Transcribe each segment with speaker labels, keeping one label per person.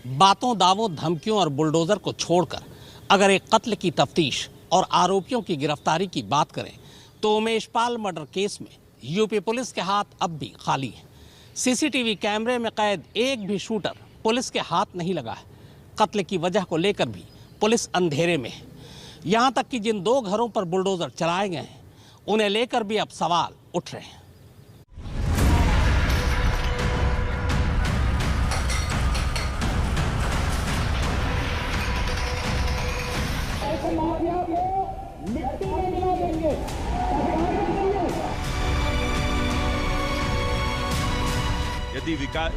Speaker 1: बातों, दावों, धमकियों और बुलडोजर को छोड़कर अगर एक कत्ल की तफ्तीश और आरोपियों की गिरफ्तारी की बात करें तो उमेश पाल मर्डर केस में यूपी पुलिस के हाथ अब भी खाली है। सीसीटीवी कैमरे में कैद एक भी शूटर पुलिस के हाथ नहीं लगा है। कत्ल की वजह को लेकर भी पुलिस अंधेरे में है। यहाँ तक कि जिन 2 घरों पर बुलडोजर चलाए गए हैं उन्हें लेकर भी अब सवाल उठ रहे हैं।
Speaker 2: यदि विकास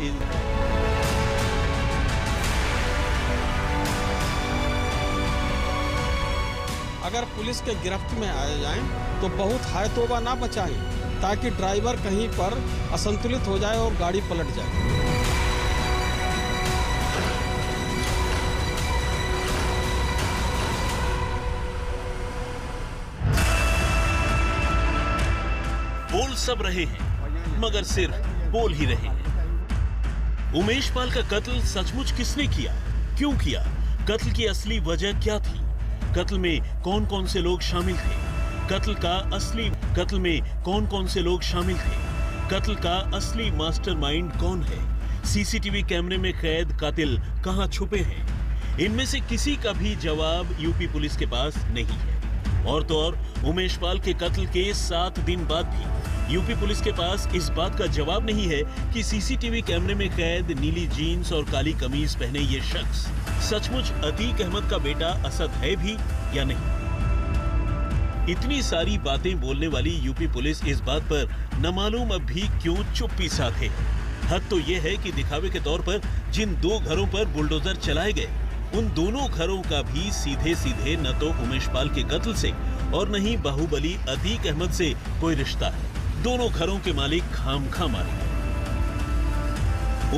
Speaker 3: अगर पुलिस के गिरफ्त में आ जाएं तो बहुत हाय तौबा ना बचाएं, ताकि ड्राइवर कहीं पर असंतुलित हो जाए और गाड़ी पलट जाए।
Speaker 2: बोल सब रहे हैं मगर सिर्फ बोल ही रहे हैं। उमेश पाल का कत्ल सचमुच किसने किया, क्यों किया, कत्ल की असली वजह क्या थी, कत्ल में कौन कौन से लोग शामिल थे, कत्ल में कौन कौन से लोग शामिल थे, कत्ल का असली मास्टरमाइंड कौन है, सीसीटीवी कैमरे में कैद कातिल कहां छुपे हैं, इनमें से किसी का भी जवाब यूपी पुलिस के पास नहीं है। और तो और उमेश पाल के कत्ल के 7 दिन बाद भी यूपी पुलिस के पास इस बात का जवाब नहीं है कि सीसीटीवी कैमरे में कैद नीली जीन्स और काली कमीज पहने ये शख्स सचमुच अतीक अहमद का बेटा असद है भी या नहीं। इतनी सारी बातें बोलने वाली यूपी पुलिस इस बात पर न मालूम अब भी क्यों चुप्पी साधे। हद तो ये है कि दिखावे के तौर पर जिन 2 घरों पर बुलडोजर चलाए गए उन दोनों घरों का भी सीधे सीधे न तो उमेश पाल के कत्ल से और न ही बाहुबली अतीक अहमद से कोई रिश्ता है। दोनों घरों के मालिक खामखा मारे गए।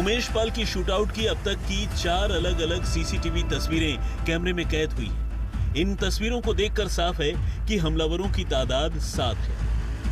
Speaker 2: उमेश पाल की शूटआउट की अब तक की 4 अलग अलग सीसीटीवी तस्वीरें कैमरे में कैद हुई हैं। इन तस्वीरों को देखकर साफ है कि हमलावरों की तादाद 7 है।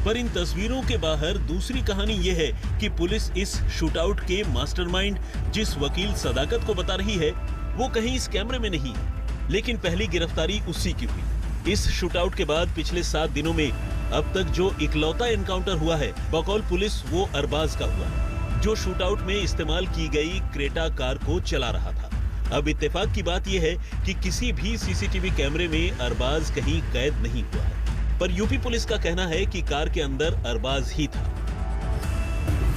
Speaker 2: पर इन तस्वीरों के बाहर दूसरी कहानी यह है कि पुलिस इस शूटआउट के मास्टरमाइंड जिस वकील सदाकत को बता रही है वो कहीं इस कैमरे में नहीं है, लेकिन पहली गिरफ्तारी उसी की हुई। इस शूटआउट के बाद पिछले 7 दिनों में अब तक जो इकलौता एनकाउंटर हुआ है बकौल पुलिस वो अरबाज का हुआ है, जो शूटआउट में इस्तेमाल की गई क्रेटा कार को चला रहा था। अब इत्तेफाक की बात यह है कि किसी भी सीसीटीवी कैमरे में अरबाज कहीं कैद नहीं हुआ है, पर यूपी पुलिस का कहना है कि कार के अंदर अरबाज ही था।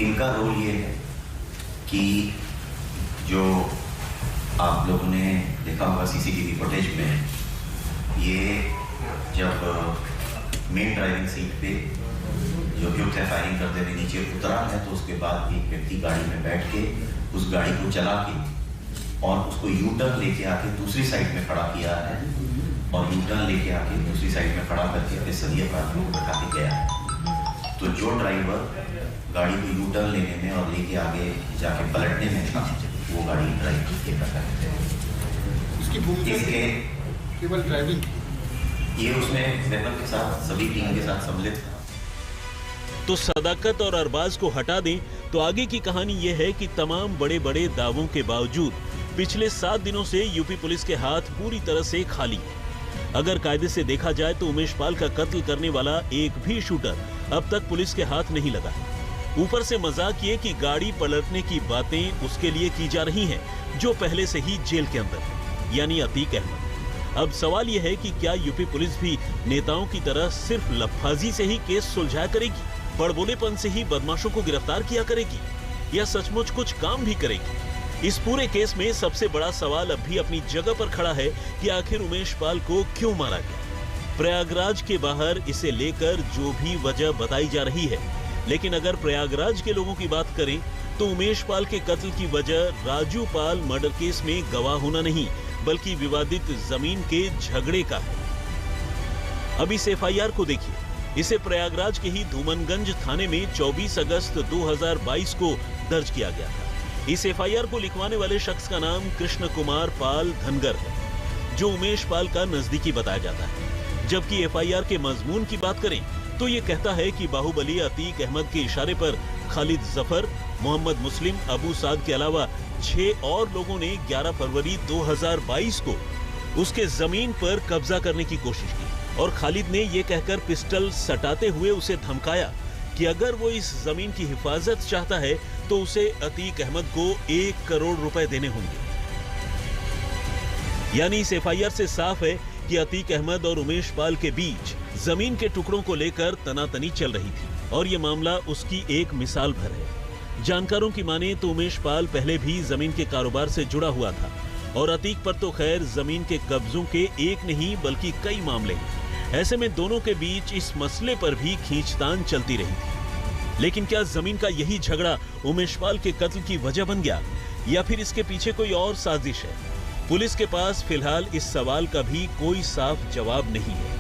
Speaker 4: इनका रोल ये है कि जो आप लोगों ने देखा होगा सीसीटीवी फुटेज में, ये जब मेन ड्राइविंग सीट पे जो अभियुक्त है फायरिंग करते हुए नीचे उतरा है तो उसके बाद एक व्यक्ति गाड़ी में बैठ के उस गाड़ी को चला के और उसको यू टर्न लेके आके दूसरी साइड में खड़ा किया है और यू टर्न लेके आके दूसरी साइड में खड़ा करके अपने सभी अपराधियों को बैठा के गया है। तो जो ड्राइवर गाड़ी को यू टर्न लेने में और लेके आगे जाके पलटने में था वो गाड़ी ड्राइव के करते हैं।
Speaker 5: उसकी भूमिका केवल ड्राइविंग,
Speaker 4: ये उसमें वेपन के साथ सभी टीम के साथ सम्मिलित था।
Speaker 2: तो सदाकत और अरबाज को हटा दें तो आगे की कहानी यह है कि तमाम बड़े बड़े दावों के बावजूद पिछले 7 दिनों से यूपी पुलिस के हाथ पूरी तरह से खाली है। अगर कायदे से देखा जाए तो उमेश पाल का कत्ल करने वाला एक भी शूटर अब तक पुलिस के हाथ नहीं लगा है। ऊपर से मजाक ये कि गाड़ी पलटने की बातें उसके लिए की जा रही हैं जो पहले से ही जेल के अंदर है, यानी अतीक अहमद। अब सवाल यह है कि क्या यूपी पुलिस भी नेताओं की तरह सिर्फ लफाजी से ही केस सुलझाया करेगी, बड़बोलेपन से ही बदमाशों को गिरफ्तार किया करेगी, या सचमुच कुछ काम भी करेगी? इस पूरे केस में सबसे बड़ा सवाल अब भी अपनी जगह पर खड़ा है कि आखिर उमेश पाल को क्यों मारा गया। प्रयागराज के बाहर इसे लेकर जो भी वजह बताई जा रही है, लेकिन अगर प्रयागराज के लोगों की बात करें तो उमेश पाल के कत्ल की वजह राजू पाल मर्डर केस में गवाह होना नहीं बल्कि विवादित जमीन के झगड़े का है। अब इस एफआईआर को देखिए, इसे प्रयागराज के ही धूमनगंज थाने में 24 अगस्त 2022 को दर्ज किया गया था। इस एफआईआर को लिखवाने वाले शख्स का नाम कृष्ण कुमार पाल धनगर है, जो उमेश पाल का नजदीकी बताया जाता है। जबकि एफआईआर के मजमून की बात करें तो ये कहता है कि बाहुबली अतीक अहमद के इशारे पर खालिद जफर, मोहम्मद मुस्लिम, अबू साद के अलावा 6 और लोगों ने 11 फरवरी 2022 को उसके जमीन पर कब्जा करने की कोशिश की और खालिद ने यह कहकर पिस्टल सटाते हुए उसे धमकाया कि अगर वो इस जमीन की हिफाजत चाहता है तो उसे अतीक अहमद को 1 करोड़ रुपए देने होंगे। यानी इस एफआईआर से साफ है कि अतीक अहमद और उमेश पाल के बीच जमीन के टुकड़ों को लेकर तनातनी चल रही थी और ये मामला उसकी एक मिसाल भर है। जानकारों की माने तो उमेश पाल पहले भी जमीन के कारोबार से जुड़ा हुआ था और अतीक पर तो खैर जमीन के कब्जों के एक नहीं बल्कि कई मामले हैं। ऐसे में दोनों के बीच इस मसले पर भी खींचतान चलती रही थी। लेकिन क्या जमीन का यही झगड़ा उमेश पाल के कत्ल की वजह बन गया या फिर इसके पीछे कोई और साजिश है? पुलिस के पास फिलहाल इस सवाल का भी कोई साफ जवाब नहीं है।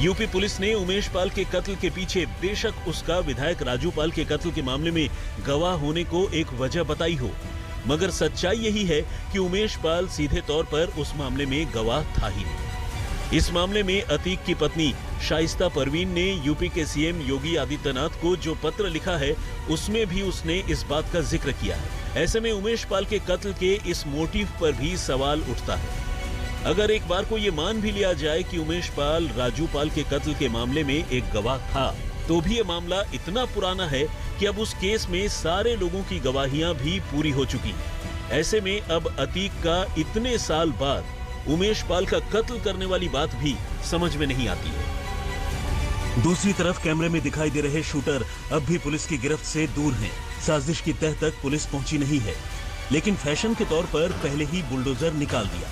Speaker 2: यूपी पुलिस ने उमेश पाल के कत्ल के पीछे बेशक उसका विधायक राजू पाल के कत्ल के मामले में गवाह होने को एक वजह बताई हो, मगर सच्चाई यही है कि उमेश पाल सीधे तौर पर उस मामले में गवाह था ही नहीं। इस मामले में अतीक की पत्नी शाइस्ता परवीन ने यूपी के सीएम योगी आदित्यनाथ को जो पत्र लिखा है उसमें भी उसने इस बात का जिक्र किया है। ऐसे में उमेश पाल के कत्ल के इस मोटिव पर भी सवाल उठता है। अगर एक बार को ये मान भी लिया जाए कि उमेश पाल राजू पाल के कत्ल के मामले में एक गवाह था, तो भी ये मामला इतना पुराना है कि अब उस केस में सारे लोगों की गवाहियां भी पूरी हो चुकी हैं। ऐसे में अब अतीक का इतने साल बाद उमेश पाल का कत्ल करने वाली बात भी समझ में नहीं आती है। दूसरी तरफ कैमरे में दिखाई दे रहे शूटर अब भी पुलिस की गिरफ्त से दूर हैं। साजिश की तह तक पुलिस पहुंची नहीं है, लेकिन फैशन के तौर पर पहले ही बुलडोजर निकाल दिया।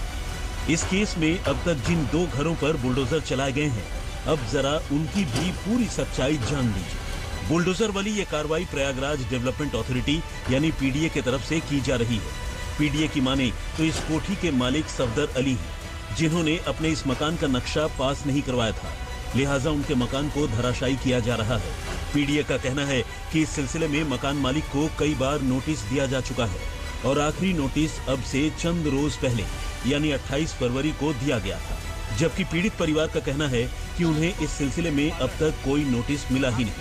Speaker 2: इस केस में अब तक जिन 2 घरों पर बुलडोजर चलाए गए हैं, अब जरा उनकी भी पूरी सच्चाई जान लीजिए। बुलडोजर वाली ये कार्रवाई प्रयागराज डेवलपमेंट अथॉरिटी यानी पीडीए की तरफ से की जा रही है। पीडीए की माने तो इस कोठी के मालिक सफदर अली हैं, जिन्होंने अपने इस मकान का नक्शा पास नहीं करवाया था, लिहाजा उनके मकान को धराशायी किया जा रहा है। पीडीए का कहना है कि इस सिलसिले में मकान मालिक को कई बार नोटिस दिया जा चुका है और आखिरी नोटिस अब से चंद रोज पहले यानी 28 फरवरी को दिया गया था, जबकि पीड़ित परिवार का कहना है कि उन्हें इस सिलसिले में अब तक कोई नोटिस मिला ही नहीं।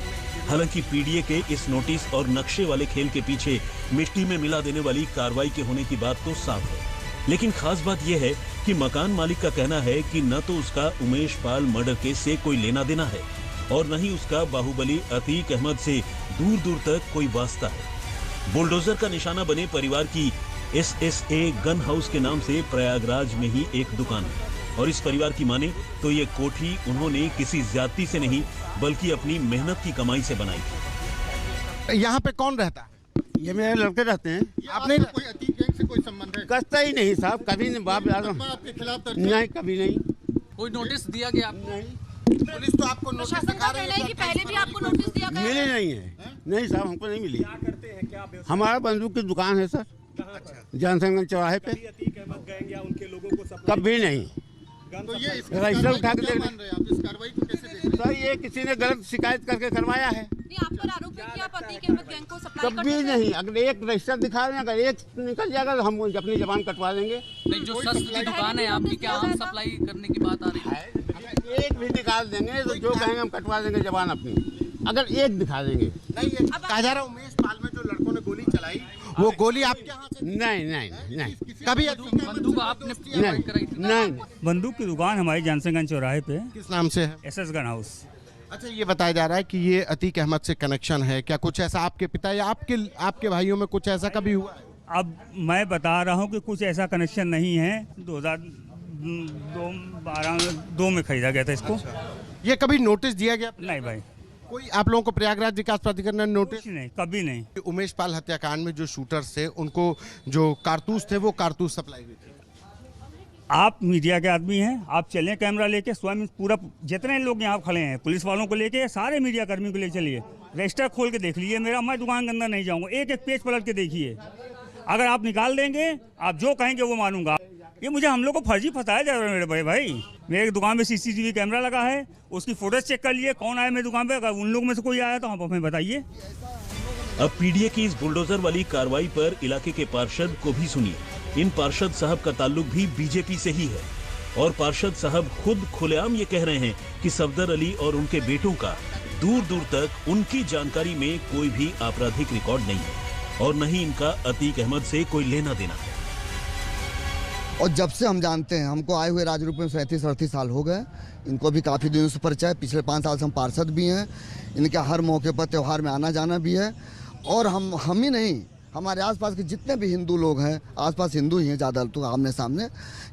Speaker 2: हालांकि पीडीए के इस नोटिस और नक्शे वाले खेल के पीछे मिट्टी में मिला देने वाली कार्रवाई के होने की बात तो साफ है, लेकिन खास बात यह है कि मकान मालिक का कहना है कि न तो उसका उमेश पाल मर्डर केस से कोई लेना देना है और न ही उसका बाहुबली अतीक अहमद से दूर दूर तक कोई वास्ता है। बुलडोजर का निशाना बने परिवार की SSA गन हाउस के नाम से प्रयागराज में ही एक दुकान है और इस परिवार की माने तो ये कोठी उन्होंने किसी ज्यादती से नहीं बल्कि अपनी मेहनत की कमाई से बनाई थी।
Speaker 5: यहाँ पे कौन रहता है?
Speaker 6: ये मेरे लड़के रहते हैं।
Speaker 5: आपने कोई अतीक गैंग से कोई संबंध है?
Speaker 6: कसता ही नहीं साहब, कभी नहीं। बाप
Speaker 5: आपके खिलाफ दर्ज
Speaker 6: नहीं, कभी नहीं।
Speaker 3: कोई नोटिस दिया गया आपको?
Speaker 6: नहीं,
Speaker 5: पुलिस तो आपको नोटिस दिखा रही है
Speaker 7: कि पहले भी आपको नोटिस दिया गया
Speaker 6: मिली नहीं है। नहीं साहब, हमको नहीं मिली। क्या करते हैं, क्या हमारा बंदूक की दुकान है सर, जानसनगंज चौराहे पे। कभी नहीं।
Speaker 5: तो ये
Speaker 6: रजिस्टर उठा के देख
Speaker 5: मान रहे हैं आप, इस कार्रवाई को कैसे देख रहे हैं?
Speaker 6: सर, ये किसी ने गलत शिकायत करके करवाया है।
Speaker 7: नहीं, आप पर आरोप है कि आप अतीक अहमद गैंग को सप्लाई करते
Speaker 6: कभी
Speaker 7: थे।
Speaker 6: नहीं। अगर एक रजिस्टर दिखा रहे हैं, अगर एक निकल जाएगा तो हम अपनी जबान कटवा देंगे।
Speaker 8: नहीं, जो शस्त्र की दुकान है आपकी, क्या हम सप्लाई करने की बात आ रही है?
Speaker 6: एक भी निकाल देंगे तो जो कहेंगे हम कटवा देंगे जबान अपनी, अगर एक दिखा देंगे।
Speaker 5: नहीं, ये कहा जा रहा है उमेश पाल में जो लड़कों ने गोली चलाई, वो गोली आपके यहाँ से
Speaker 6: नहीं नहीं नहीं,
Speaker 5: कभी
Speaker 8: बंदूक आपने
Speaker 6: नहीं
Speaker 8: कराई थी?
Speaker 6: नहीं।
Speaker 9: बंदूक की दुकान हमारी जानसनगंज चौराहे पे,
Speaker 5: किस नाम से है?
Speaker 9: SS gun house.
Speaker 5: अच्छा, ये बताया जा रहा है कि ये अतीक अहमद से कनेक्शन है। क्या कुछ ऐसा आपके पिता या आपके भाइयों में कुछ ऐसा कभी हुआ है?
Speaker 9: अब मैं बता रहा हूँ कि कुछ ऐसा कनेक्शन नहीं है। 2012 में खरीदा गया था इसको।
Speaker 5: ये कभी नोटिस दिया गया?
Speaker 9: नहीं भाई,
Speaker 5: कोई आप लोगों को प्रयागराज विकास प्राधिकरण ने नोटिस?
Speaker 9: कुछ नहीं, कभी नहीं।
Speaker 5: उमेश पाल हत्याकांड में जो शूटर्स थे उनको जो कारतूस थे वो कारतूस सप्लाई हुई थी।
Speaker 9: आप मीडिया के आदमी हैं, आप चलें कैमरा लेके, स्वयं पूरा जितने लोग यहाँ खड़े हैं पुलिस वालों को लेके, सारे मीडिया कर्मियों को ले चलिए, रजिस्टर खोल के देख लीजिए मेरा। मैं दुकान के अंदर नहीं जाऊँगा, एक एक पेज पलट के देखिए। अगर आप निकाल देंगे, आप जो कहेंगे वो मानूंगा। ये मुझे हम लोग को फर्जी फंसाया जा रहा है मेरे बड़े भाई। मेरे दुकान पे CCTV कैमरा लगा है, उसकी फोटोज चेक कर लिए, कौन आया मेरी दुकान पे। अगर उन लोगों में से कोई आया तो आप हमें बताइए।
Speaker 2: अब पीडीए की इस बुलडोजर वाली कार्रवाई पर इलाके के पार्षद को भी सुनिए। इन पार्षद साहब का ताल्लुक भी बीजेपी से ही है और पार्षद साहब खुद खुलेआम ये कह रहे हैं कि सफदर अली और उनके बेटों का दूर दूर तक उनकी जानकारी में कोई भी आपराधिक रिकॉर्ड नहीं है। और न ही इनका अतीक अहमद से कोई लेना देना है।
Speaker 10: और जब से हम जानते हैं, हमको आए हुए राजरूप में 37-38 साल हो गए। इनको भी काफ़ी दिनों से परिचय है। पिछले 5 साल से हम पार्षद भी हैं। इनके हर मौके पर त्यौहार में आना जाना भी है। और हम ही नहीं, हमारे आसपास के जितने भी हिंदू लोग हैं, आसपास हिंदू ही हैं ज़्यादा, तो आमने सामने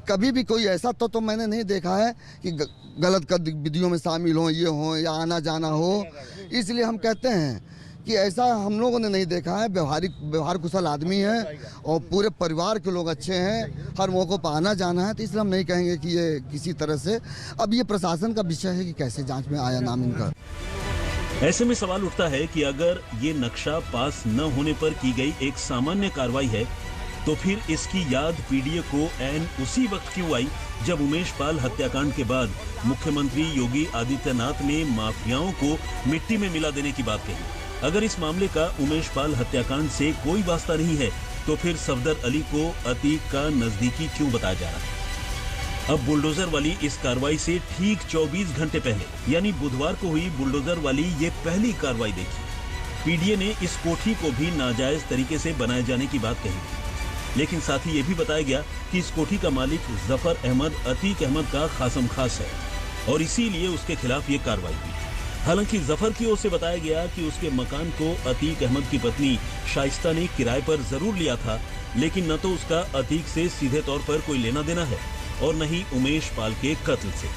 Speaker 10: कभी भी कोई ऐसा तो मैंने नहीं देखा है कि गलत गतिविधियों में शामिल हों, ये हों या आना जाना हो। इसलिए हम कहते हैं कि ऐसा हम लोगों ने नहीं देखा है। व्यवहार कुशल आदमी है और पूरे परिवार के लोग अच्छे हैं। हर मौक़ों पर आना जाना है, तो इसलिए हम नहीं कहेंगे कि ये किसी तरह से, अब ये प्रशासन का विषय है कि कैसे जांच में आया नाम इनका।
Speaker 2: ऐसे में सवाल उठता है कि अगर ये नक्शा पास न होने पर की गई एक सामान्य कार्रवाई है, तो फिर इसकी याद पीडीए को ऐन उसी वक्त क्यों आई जब उमेश पाल हत्याकांड के बाद मुख्यमंत्री योगी आदित्यनाथ ने माफियाओं को मिट्टी में मिला देने की बात कही। अगर इस मामले का उमेश पाल हत्याकांड से कोई वास्ता नहीं है, तो फिर सफदर अली को अतीक का नजदीकी क्यों बताया जा रहा है? अब बुलडोजर वाली इस कार्रवाई से ठीक 24 घंटे पहले यानी बुधवार को हुई बुलडोजर वाली ये पहली कार्रवाई देखी। पीडीए ने इस कोठी को भी नाजायज तरीके से बनाए जाने की बात कही, लेकिन साथ ही ये भी बताया गया कि इस कोठी का मालिक जफर अहमद अतीक अहमद का खासम खास है और इसीलिए उसके खिलाफ ये कार्रवाई हुई। हालांकि जफर की ओर से बताया गया कि उसके मकान को अतीक अहमद की पत्नी शाइस्ता ने किराए पर जरूर लिया था, लेकिन न तो उसका अतीक से सीधे तौर पर कोई लेना देना है और न ही उमेश पाल के कत्ल से।